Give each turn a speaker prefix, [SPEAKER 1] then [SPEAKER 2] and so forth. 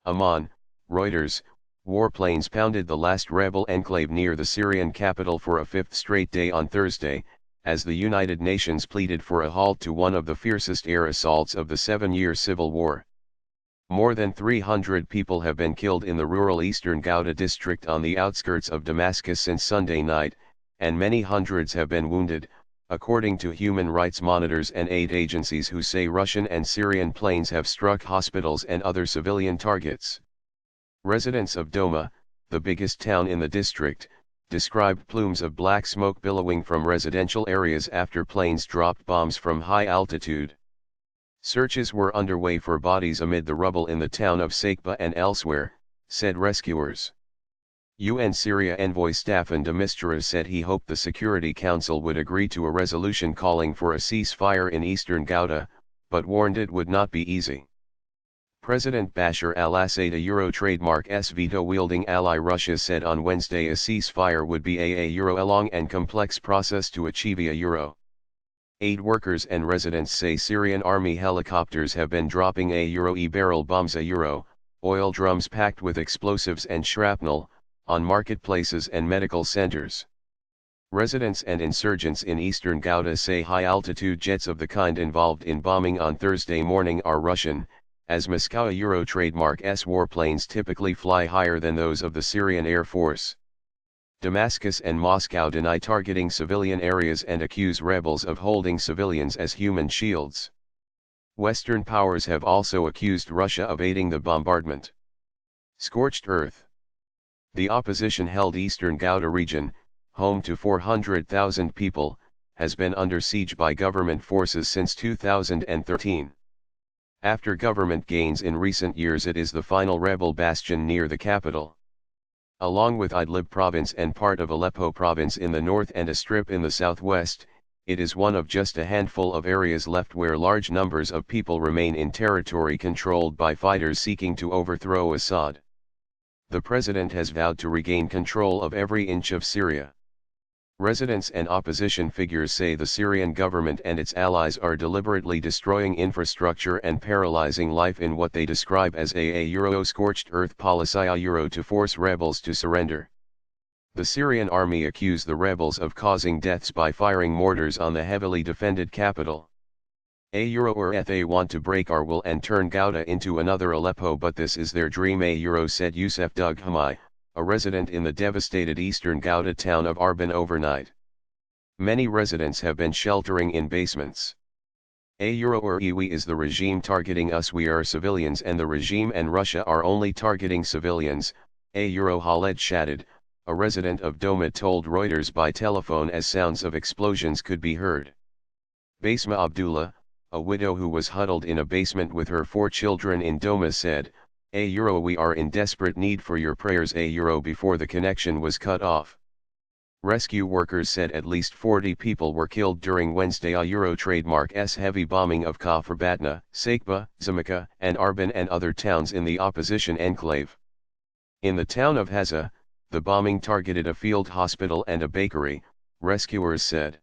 [SPEAKER 1] Amman, Reuters, warplanes pounded the last rebel enclave near the Syrian capital for a fifth straight day on Thursday, as the United Nations pleaded for a halt to one of the fiercest air assaults of the 7-year civil war. More than 300 people have been killed in the rural eastern Ghouta district on the outskirts of Damascus since Sunday night, and many hundreds have been wounded, according to human rights monitors and aid agencies who say Russian and Syrian planes have struck hospitals and other civilian targets. Residents of Doma, the biggest town in the district, described plumes of black smoke billowing from residential areas after planes dropped bombs from high altitude. Searches were underway for bodies amid the rubble in the town of Sakba and elsewhere, said rescuers. UN Syria envoy Staffan de Mistura said he hoped the Security Council would agree to a resolution calling for a ceasefire in eastern Ghouta, but warned it would not be easy. President Bashar al-Assad, a Euro trademark veto-wielding ally Russia, said on Wednesday a ceasefire would be a Euro-long and complex process to achieve a Euro. Aid workers and residents say Syrian army helicopters have been dropping Euro barrel bombs Euro, oil drums packed with explosives and shrapnel, on marketplaces and medical centers. Residents and insurgents in eastern Ghouta say high-altitude jets of the kind involved in bombing on Thursday morning are Russian, as Moscow Euro trademark warplanes typically fly higher than those of the Syrian Air Force. Damascus and Moscow deny targeting civilian areas and accuse rebels of holding civilians as human shields. Western powers have also accused Russia of aiding the bombardment. Scorched earth. The opposition-held eastern Ghouta region, home to 400,000 people, has been under siege by government forces since 2013. After government gains in recent years, it is the final rebel bastion near the capital. Along with Idlib province and part of Aleppo province in the north and a strip in the southwest, it is one of just a handful of areas left where large numbers of people remain in territory controlled by fighters seeking to overthrow Assad. The president has vowed to regain control of every inch of Syria. Residents and opposition figures say the Syrian government and its allies are deliberately destroying infrastructure and paralyzing life in what they describe as a Euro scorched earth policy Euro to force rebels to surrender. The Syrian army accused the rebels of causing deaths by firing mortars on the heavily defended capital. They want to break our will and turn Ghouta into another Aleppo, but this is their dream, said Youssef Dughamai, a resident in the devastated eastern Ghouta town of Arban overnight. Many residents have been sheltering in basements. We is the regime targeting us, we are civilians, and the regime and Russia are only targeting civilians, Khaled Shadid, a resident of Doma, told Reuters by telephone as sounds of explosions could be heard. Basma Abdullah, a widow who was huddled in a basement with her 4 children in Doma, said, we are in desperate need for your prayers before the connection was cut off. Rescue workers said at least 40 people were killed during Wednesday Euro trademark's heavy bombing of Kafr Batna, Sakba, Zamaka, and Arban and other towns in the opposition enclave. In the town of Heza, the bombing targeted a field hospital and a bakery, rescuers said.